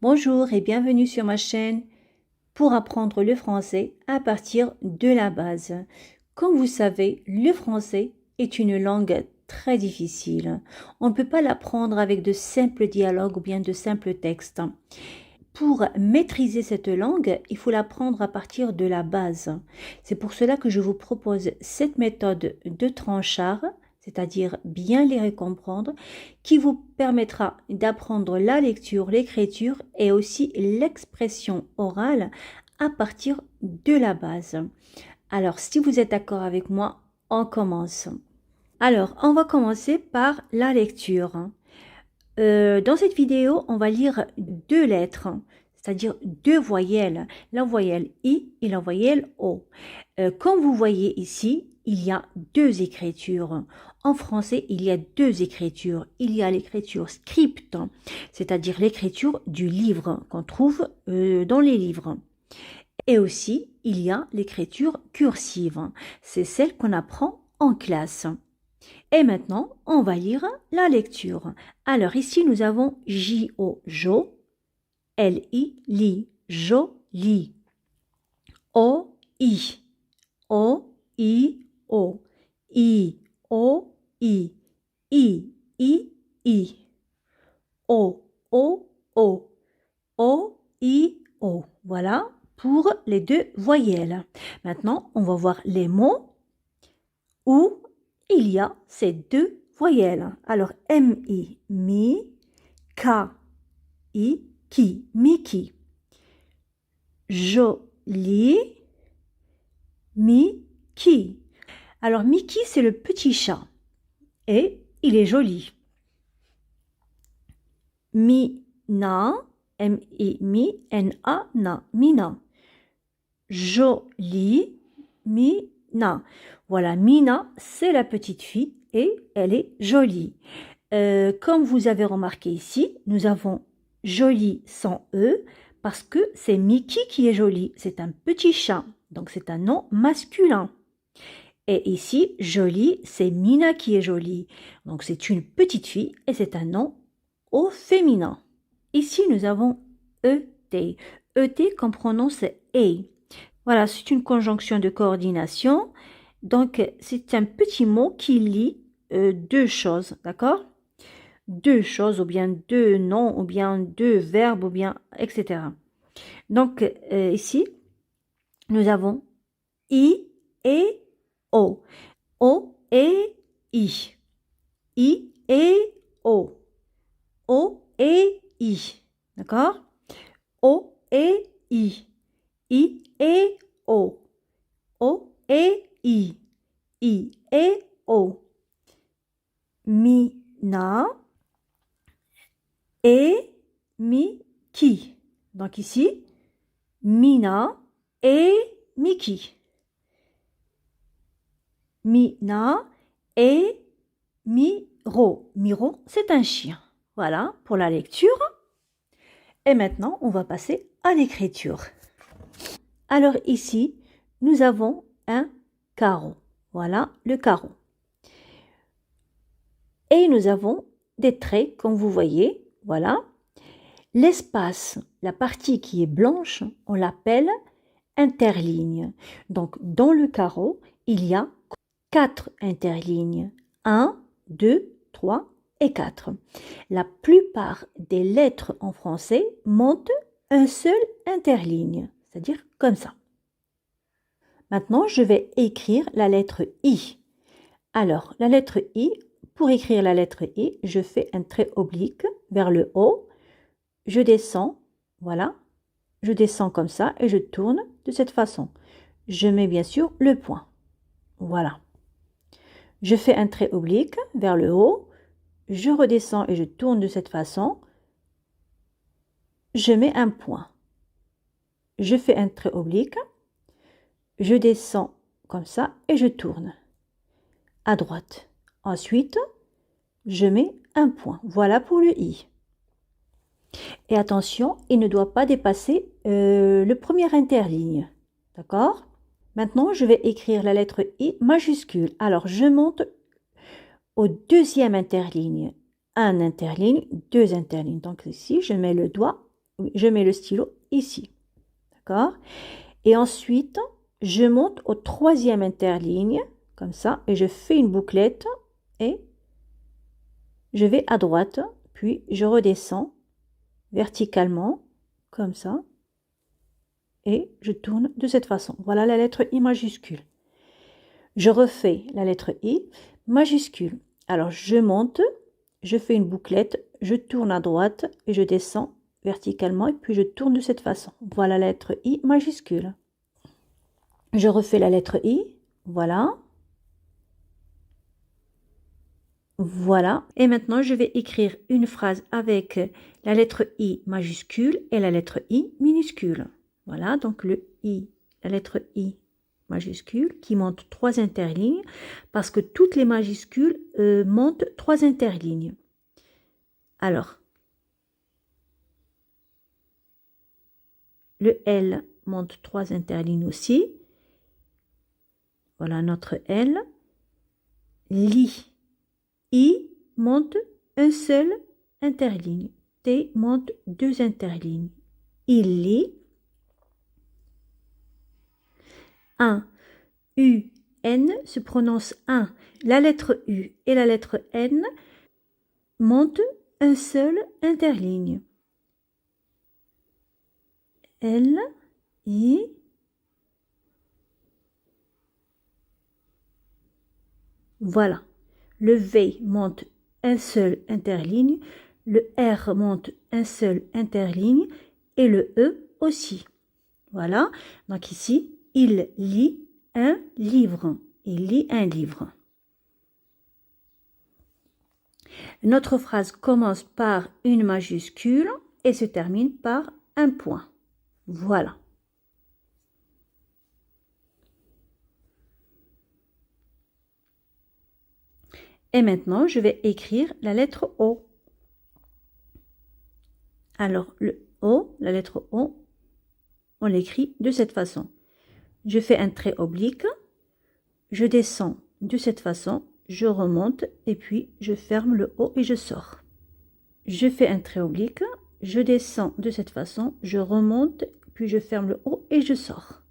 Bonjour et bienvenue sur ma chaîne pour apprendre le français à partir de la base. Comme vous savez, le français est une langue très difficile. On ne peut pas l'apprendre avec de simples dialogues ou bien de simples textes. Pour maîtriser cette langue, il faut l'apprendre à partir de la base. C'est pour cela que je vous propose cette méthode de tranchard, c'est-à-dire bien lire et comprendre, qui vous permettra d'apprendre la lecture, l'écriture et aussi l'expression orale à partir de la base. Alors, si vous êtes d'accord avec moi, on commence. Alors, on va commencer par la lecture. Dans cette vidéo, on va lire deux lettres, c'est-à-dire deux voyelles, la voyelle I et la voyelle O. Comme vous voyez ici, il y a deux écritures. En français, il y a deux écritures. Il y a l'écriture script, c'est-à-dire l'écriture du livre qu'on trouve dans les livres. Et aussi, il y a l'écriture cursive. C'est celle qu'on apprend en classe. Et maintenant, on va lire la lecture. Alors ici, nous avons J-O, jo, L-I, li, joli. O-I, O-I-O, I-O-I, I-I-I, O-O-O, O-I-O. Voilà pour les deux voyelles. Maintenant, on va voir les mots où il y a ces deux voyelles. Alors, M-I, mi, K-I, qui, Mickey. Joli, Mickey. Alors, Mickey, c'est le petit chat et il est joli. Mina, M-I-Mi-N-A, na, Mina. Jolie, Mina. Voilà, Mina, c'est la petite fille et elle est jolie. Comme vous avez remarqué ici, nous avons jolie sans E parce que c'est Mickey qui est joli. C'est un petit chat, donc c'est un nom masculin. Et ici, jolie, c'est Mina qui est jolie. Donc c'est une petite fille et c'est un nom au féminin. Ici, nous avons E-T. E-T qu'on prononce E. Voilà, c'est une conjonction de coordination. Donc, c'est un petit mot qui lie deux choses, d'accord? Deux choses, ou bien deux noms, ou bien deux verbes, ou bien, etc. Donc, ici, nous avons I et O. O et I. I et O. O et I. D'accord? O et I. I et O. O et I. I et O. Mina et Mickey. Donc ici, Mina et Mickey. Mina et Miro. Miro, c'est un chien. Voilà pour la lecture. Et maintenant, on va passer à l'écriture. Alors ici, nous avons un carreau. Voilà le carreau. Et nous avons des traits, comme vous voyez. Voilà. L'espace, la partie qui est blanche, on l'appelle interligne. Donc, dans le carreau, il y a 4 interlignes. 1, 2, 3 et 4. La plupart des lettres en français montent un seul interligne, c'est-à-dire comme ça. Maintenant, je vais écrire la lettre I. Alors, la lettre I, pour écrire la lettre I, je fais un trait oblique vers le haut. Je descends, voilà. Je descends comme ça et je tourne de cette façon. Je mets bien sûr le point. Voilà. Je fais un trait oblique vers le haut. Je redescends et je tourne de cette façon. Je mets un point. Je fais un trait oblique. Je descends comme ça et je tourne à droite. Ensuite, je mets un point. Voilà pour le I. Et attention, il ne doit pas dépasser le premier interligne. D'accord? Maintenant, je vais écrire la lettre I majuscule. Alors, je monte au deuxième interligne. Un interligne, deux interlignes. Donc ici, je mets le doigt je mets le stylo ici. D'accord? Et ensuite, je monte au troisième interligne, comme ça, et je fais une bouclette et je vais à droite, puis je redescends verticalement, comme ça, et je tourne de cette façon. Voilà la lettre I majuscule. Je refais la lettre I majuscule. Alors, je monte, je fais une bouclette, je tourne à droite et je descends verticalement et puis je tourne de cette façon. Voilà la lettre I majuscule. Je refais la lettre I, voilà. Voilà. Et maintenant, je vais écrire une phrase avec la lettre I majuscule et la lettre I minuscule. Voilà, donc le I, la lettre I majuscule qui monte 3 interlignes parce que toutes les majuscules montent 3 interlignes. Alors, le L monte 3 interlignes aussi. Voilà notre L. L'I. I monte un seul interligne. T monte 2 interlignes. Il lit. 1. U, N se prononce 1. La lettre U et la lettre N montent un seul interligne. L, I. Voilà. Le V monte un seul interligne. Le R monte un seul interligne. Et le E aussi. Voilà. Donc ici, il lit un livre. Il lit un livre. Notre phrase commence par une majuscule et se termine par un point. Voilà. Et maintenant, je vais écrire la lettre O. Alors, le O, la lettre O, on l'écrit de cette façon. Je fais un trait oblique, je descends de cette façon, je remonte et puis je ferme le O et je sors. Je fais un trait oblique, je descends de cette façon, je remonte, puis je ferme le O et je sors.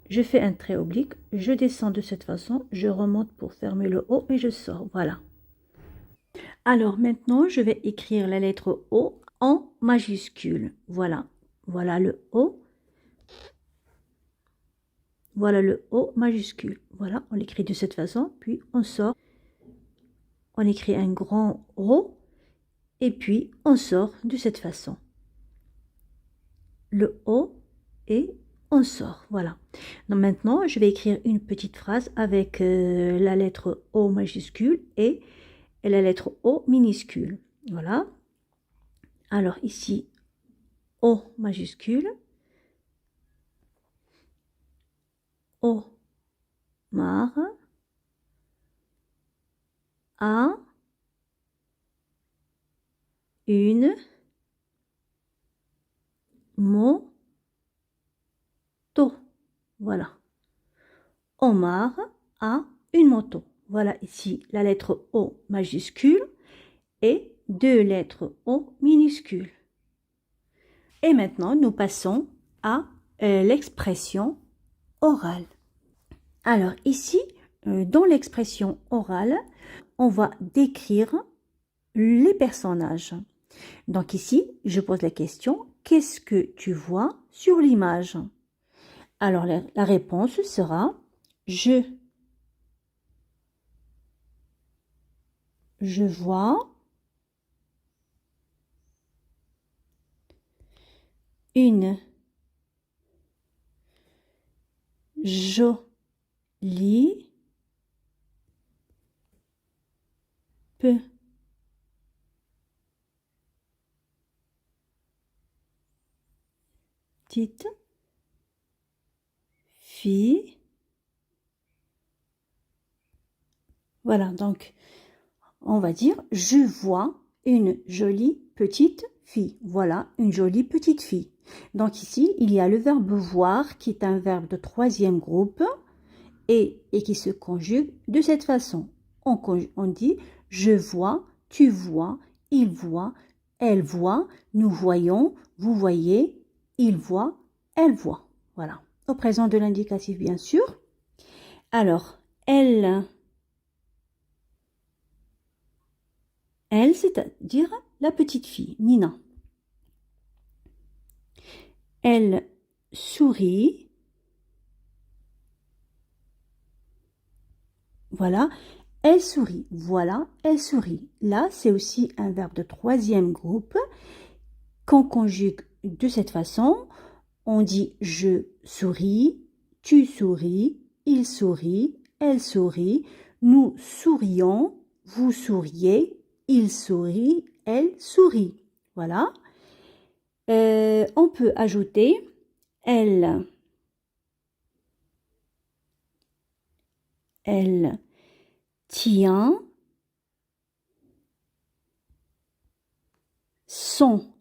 Je fais un trait oblique, je descends de cette façon, je remonte pour fermer le O et je sors. Voilà. Alors maintenant, je vais écrire la lettre O en majuscule. Voilà. Voilà le O. Voilà le O majuscule. Voilà, on l'écrit de cette façon, puis on sort. On écrit un grand O et puis on sort de cette façon. Le O et on sort. Voilà. Donc maintenant, je vais écrire une petite phrase avec la lettre O majuscule et la lettre O minuscule. Voilà. Alors ici, O majuscule. Omar a une moto. Voilà. Omar a une moto. Voilà ici la lettre O majuscule et 2 lettres O minuscules. Et maintenant, nous passons à l'expression orale. Alors ici, dans l'expression orale, on va décrire les personnages. Donc ici, je pose la question, qu'est-ce que tu vois sur l'image? Alors la réponse sera, je vois une jolie petite fille. Voilà, donc on va dire je vois une jolie petite fille. Voilà, une jolie petite fille. Donc ici, il y a le verbe voir qui est un verbe de 3e groupe et qui se conjugue de cette façon. On dit je vois, tu vois, il voit, elle voit, nous voyons, vous voyez, il voit, elle voit. Voilà. Au présent de l'indicatif, bien sûr. Alors, elle, c'est-à-dire la petite fille, Nina. Elle sourit. Voilà. Elle sourit. Voilà, elle sourit. Là, c'est aussi un verbe de troisième groupe qu'on conjugue de cette façon. On dit je souris, tu souris, il sourit, elle sourit, nous sourions, vous souriez, il sourit, elle sourit. Voilà. On peut ajouter elle tient son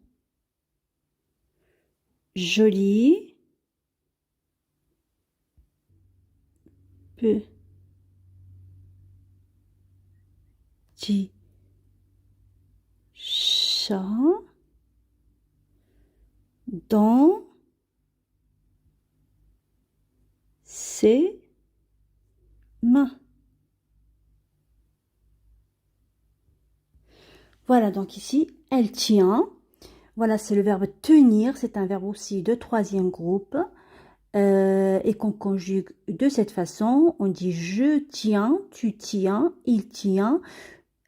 joli petit chat dans ses mains. Voilà, donc ici, elle tient. Voilà, c'est le verbe tenir. C'est un verbe aussi de troisième groupe et qu'on conjugue de cette façon. On dit je tiens, tu tiens, il tient,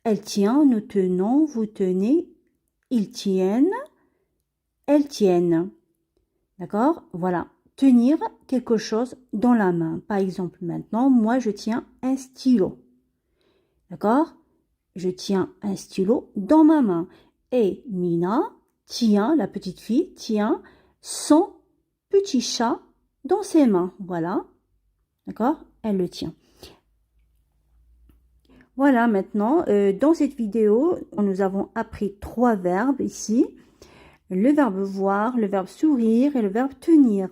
elle tient, nous tenons, vous tenez, ils tiennent, elles tiennent. D'accord? Voilà. Tenir quelque chose dans la main. Par exemple, maintenant, moi, je tiens un stylo. D'accord? Je tiens un stylo dans ma main. Et Mina tient, la petite fille, tient son petit chat dans ses mains. Voilà. D'accord? Elle le tient. Voilà, maintenant, dans cette vidéo, nous avons appris 3 verbes ici. Le verbe voir, le verbe sourire et le verbe tenir.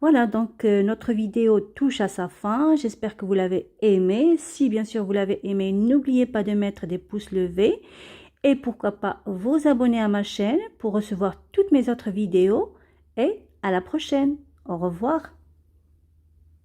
Voilà, donc notre vidéo touche à sa fin. J'espère que vous l'avez aimé. Si bien sûr vous l'avez aimé, n'oubliez pas de mettre des pouces levés. Et pourquoi pas vous abonner à ma chaîne pour recevoir toutes mes autres vidéos. Et à la prochaine. Au revoir.